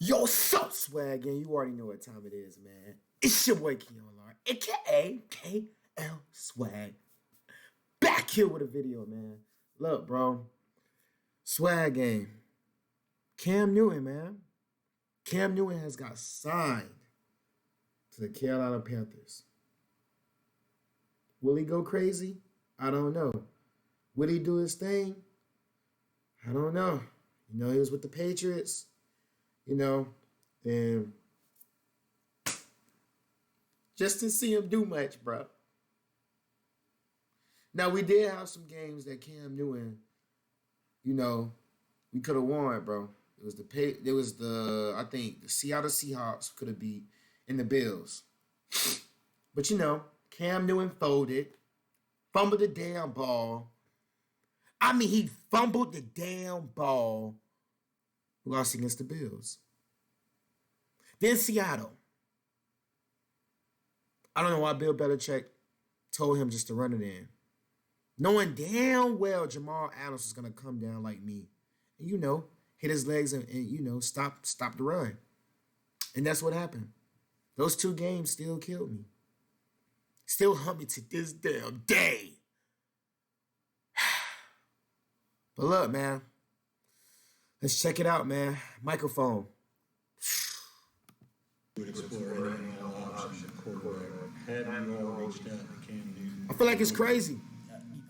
Yo, sup, swag, and you already know what time it is, man. It's your boy Keon Lar, aka KL Swag. Back here with a video, man. Look, bro. Swag game. Cam Newton, man. Cam Newton has got signed to the Carolina Panthers. Will he go crazy? I don't know. Will he do his thing? I don't know. You know, he was with the Patriots. You know, and just to see him do much, bro. Now we did have some games that Cam Newton, we could have won, bro. I think the Seattle Seahawks could have beat and the Bills. But Cam Newton fumbled the damn ball. I mean, he fumbled the damn ball. Lost against the Bills. Then Seattle. I don't know why Bill Belichick told him just to run it in. Knowing damn well Jamal Adams was going to come down like me. And, hit his legs and stop the run. And that's what happened. Those two games still killed me. Still haunt me to this damn day. But look, man. Let's check it out, man. Microphone. Would explore any option quarterback. Have you all reached out to Cam Newton? I feel like it's crazy.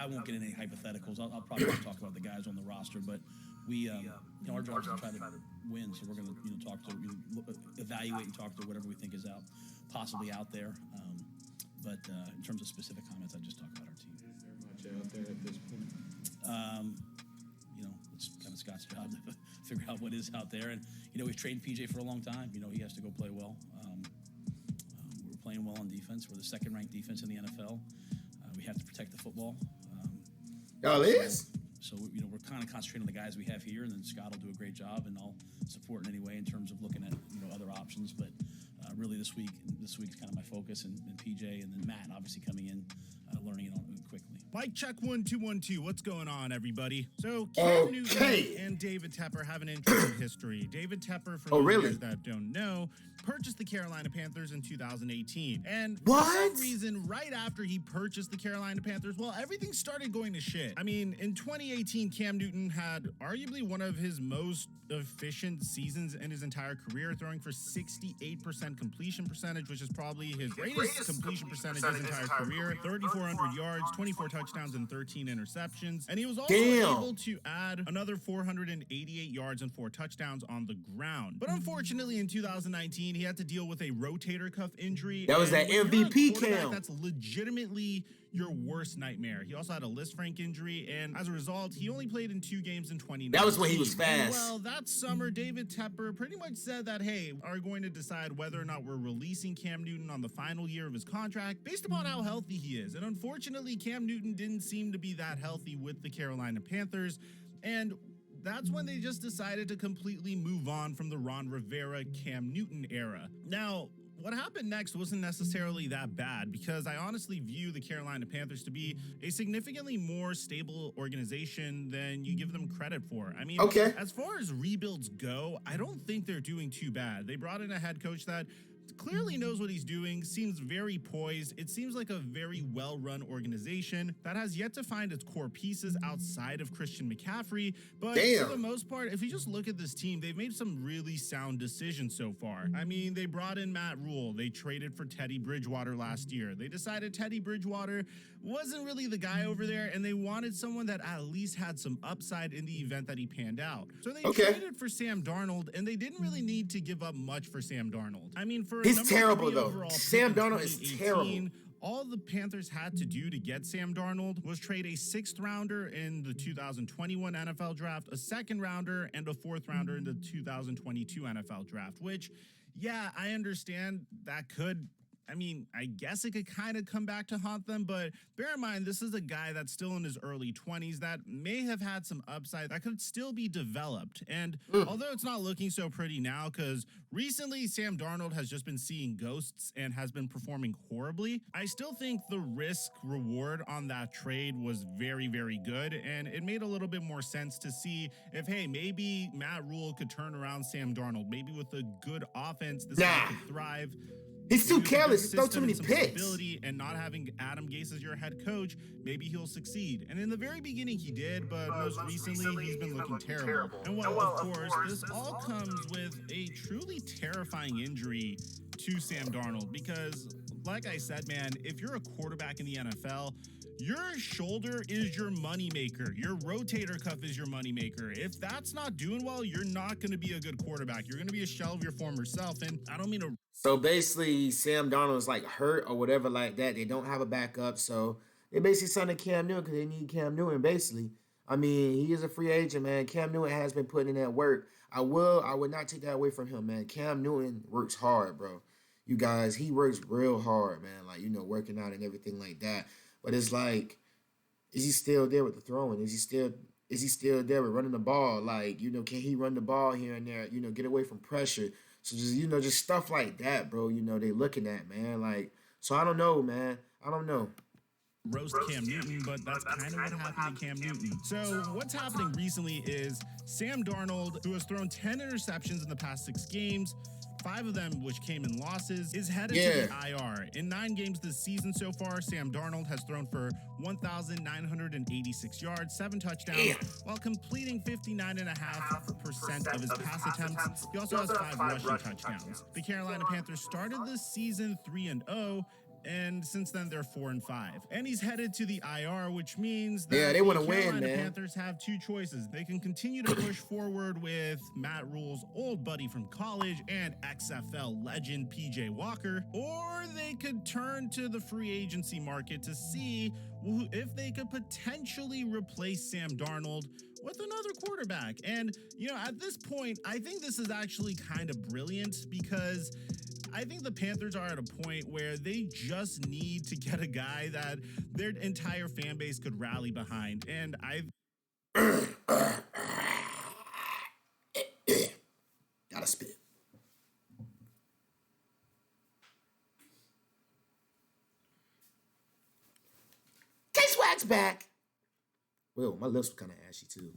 I won't get into any hypotheticals. I'll probably talk about the guys on the roster, but we, our job is to try to win. So we're going to talk to, evaluate and talk to whatever we think is possibly out there. But in terms of specific comments, I just talk about our team. Is there much out there at this point? It's kind of Scott's job to figure out what is out there. And, we've trained PJ for a long time. He has to go play well. We're playing well on defense. We're the second-ranked defense in the NFL. We have to protect the football. Y'all is? So, we're kind of concentrating on the guys we have here, and then Scott will do a great job, and I'll support in any way in terms of looking at, other options. But really this week is kind of my focus, and PJ, and then Matt obviously coming in, learning it on quickly. Mic check 1 2 1 2. What's going on, everybody? So Cam Newton and David Tepper have an interesting history. David Tepper, for those that don't know, purchased the Carolina Panthers in 2018. And for some reason, right after he purchased the Carolina Panthers, well, everything started going to shit. I mean, in 2018, Cam Newton had arguably one of his most efficient seasons in his entire career, throwing for 68% completion percentage, which is probably his greatest completion percentage in his entire career. 3,400 yards, 24 touchdowns, and 13 interceptions. And he was also able to add another 488 yards and 4 touchdowns on the ground. But unfortunately, in 2019, he had to deal with a rotator cuff injury. That was that MVP Cam. That's legitimately your worst nightmare. He also had a Lisfranc injury, and as a result, he only played in 2 games in 2019. That was when he was fast. Well, that summer, David Tepper pretty much said that, hey, are going to decide whether or not we're releasing Cam Newton on the final year of his contract based upon how healthy he is. And unfortunately, Cam Newton didn't seem to be that healthy with the Carolina Panthers, and that's when they just decided to completely move on from the Ron Rivera, Cam Newton era. Now, what happened next wasn't necessarily that bad, because I honestly view the Carolina Panthers to be a significantly more stable organization than you give them credit for. I mean, as far as rebuilds go, I don't think they're doing too bad. They brought in a head coach that clearly knows what he's doing, seems very poised. It seems like a very well-run organization that has yet to find its core pieces outside of Christian McCaffrey. But for the most part, if you just look at this team, they've made some really sound decisions so far. I mean, they brought in Matt Rule. They traded for Teddy Bridgewater last year. They decided Teddy Bridgewater wasn't really the guy over there, and they wanted someone that at least had some upside in the event that he panned out. So they traded for Sam Darnold, and they didn't really need to give up much for Sam Darnold. I mean, he's terrible, though. Sam Darnold is terrible. All the Panthers had to do to get Sam Darnold was trade a 6th rounder in the 2021 NFL draft, a 2nd rounder, and a 4th rounder in the 2022 NFL draft, which, yeah, I understand that could I mean, I guess it could kind of come back to haunt them, but bear in mind, this is a guy that's still in his early 20s that may have had some upside that could still be developed. And although it's not looking so pretty now, because recently Sam Darnold has just been seeing ghosts and has been performing horribly, I still think the risk reward on that trade was very, very good. And it made a little bit more sense to see if, hey, maybe Matt Rule could turn around Sam Darnold. Maybe with a good offense, this guy could thrive. He's too careless. Throw too many picks. And not having Adam Gase as your head coach, maybe he'll succeed. And in the very beginning, he did, but most recently, he's been looking terrible. And well, of course, this all comes with a truly terrifying injury to Sam Darnold because, like I said, man, if you're a quarterback in the NFL, your shoulder is your moneymaker. Your rotator cuff is your moneymaker. If that's not doing well, you're not going to be a good quarterback. You're going to be a shell of your former self. And I don't mean to. So basically, Sam Darnold is like hurt or whatever like that. They don't have a backup. So they basically signed Cam Newton because they need Cam Newton, basically. I mean, he is a free agent, man. Cam Newton has been putting in that work. I would not take that away from him, man. Cam Newton works hard, bro. You guys, he works real hard, man. Like, working out and everything like that. But it's like, is he still there with the throwing? Is he still there with running the ball? Like, can he run the ball here and there? Get away from pressure. So just just stuff like that, bro. They looking at, man. Like, so I don't know, man. I don't know. Roast Cam Newton, but that's kind of what happened to Cam Newton. So what's happening recently is Sam Darnold, who has thrown 10 interceptions in the past 6 games, 5 of them which came in losses, is headed to the IR. In 9 games this season so far, Sam Darnold has thrown for 1,986 yards, 7 touchdowns, while completing 59.5% of his pass attempts. He also has 5 rushing touchdowns. The Carolina Panthers started this season 3-0, and since then they're 4-5. And he's headed to the IR, which means that they want to win, man. The Panthers have 2 choices. They can continue to push forward with Matt Rule's old buddy from college and XFL legend PJ Walker, or they could turn to the free agency market to see if they could potentially replace Sam Darnold with another quarterback. And, at this point, I think this is actually kind of brilliant because I think the Panthers are at a point where they just need to get a guy that their entire fan base could rally behind. And Gotta spit. K-Swag's back. Well, my lips were kind of ashy too.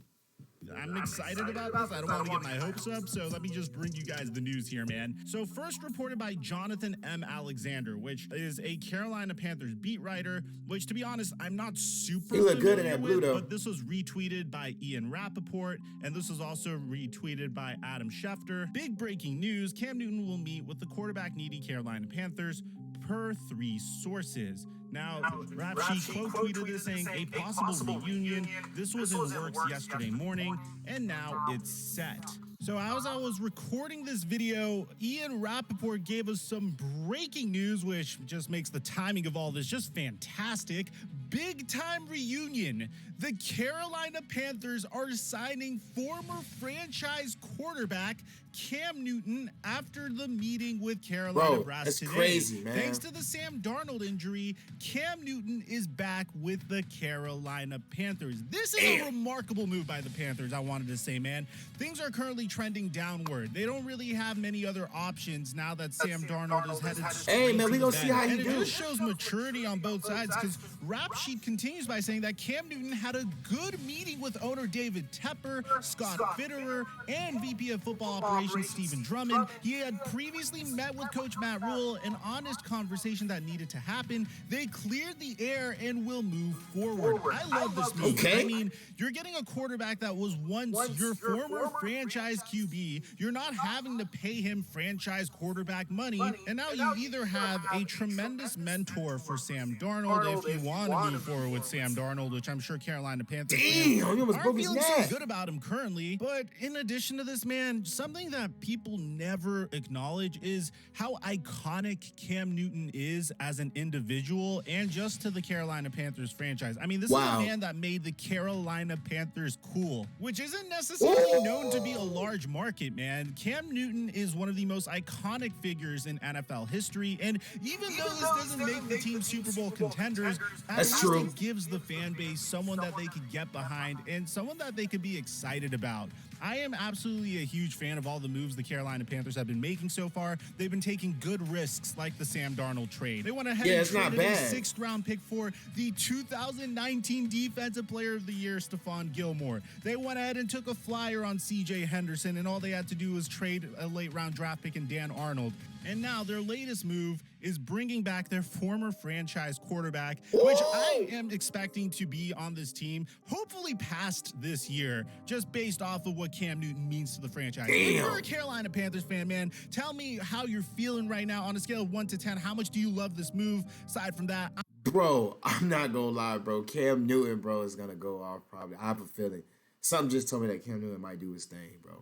I'm excited about this. I don't want to get my hopes up, so let me just bring you guys the news here, man. So first reported by Jonathan M. Alexander, which is a Carolina Panthers beat writer, which, to be honest, I'm not super familiar good in that blue, with, though. but this was retweeted by Ian Rappaport, and this was also retweeted by Adam Schefter. Big breaking news, Cam Newton will meet with the quarterback-needy Carolina Panthers per 3 sources. Now, Rap Sheet quote-tweeted this saying, a possible reunion. This was in works yesterday morning, and now it's set. So as I was recording this video, Ian Rappaport gave us some breaking news, which just makes the timing of all this just fantastic. Big time reunion. The Carolina Panthers are signing former franchise quarterback Cam Newton after the meeting with Carolina Brass that's today. Crazy, man. Thanks to the Sam Darnold injury, Cam Newton is back with the Carolina Panthers. This is a remarkable move by the Panthers, I wanted to say, man. Things are currently trending downward. They don't really have many other options now that Sam Darnold is headed straight man, we gonna see how he and do. it just shows maturity on both sides because Rap Sheet continues by saying that Cam Newton had a good meeting with owner David Tepper, Scott Fitterer, and VP of Football Operations Stephen Drummond. He had previously met with Coach Matt Rule, an honest conversation that needed to happen. They cleared the air and will move forward. I love this move. Okay. I mean, you're getting a quarterback that was once your former franchise QB. You're not having to pay him franchise quarterback money. And now you either have a tremendous mentor for Sam Darnold if you want to move forward with Sam Darnold, which I'm sure Carolina Panthers fans aren't feeling so good about him currently. But in addition to this, man, something that people never acknowledge is how iconic Cam Newton is as an individual people and just to the Carolina Panthers franchise. I mean, this is a man that made the Carolina Panthers cool, which isn't necessarily known to be a large market, man. Cam Newton is one of the most iconic figures in NFL history, and even though this doesn't make the team Super Bowl contenders, at least it gives the fan base someone that they could get behind and someone that they could be excited about. I am absolutely a huge fan of all the moves the Carolina Panthers have been making so far. They've been taking good risks like the Sam Darnold trade. They went ahead and traded a 6th-round pick for the 2019 Defensive Player of the Year, Stephon Gilmore. They went ahead and took a flyer on C.J. Henderson, and all they had to do was trade a late-round draft pick in Dan Arnold. And now their latest move is bringing back their former franchise quarterback, which I am expecting to be on this team, hopefully past this year, just based off of what Cam Newton means to the franchise. If you're a Carolina Panthers fan, man, tell me how you're feeling right now on a scale of 1 to 10. How much do you love this move? Aside from that, Bro, I'm not gonna lie, bro. Cam Newton, bro, is gonna go off probably. I have a feeling. Something just told me that Cam Newton might do his thing, bro,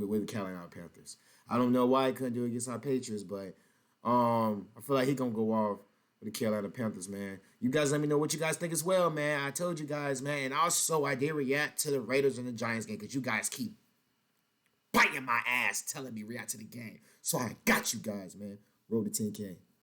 with the Carolina Panthers. I don't know why he couldn't do it against our Patriots, but I feel like he gonna go off with the Carolina Panthers, man. You guys let me know what you guys think as well, man. I told you guys, man. And also, I did react to the Raiders and the Giants game because you guys keep biting my ass telling me react to the game. So I got you guys, man. Roll to 10K.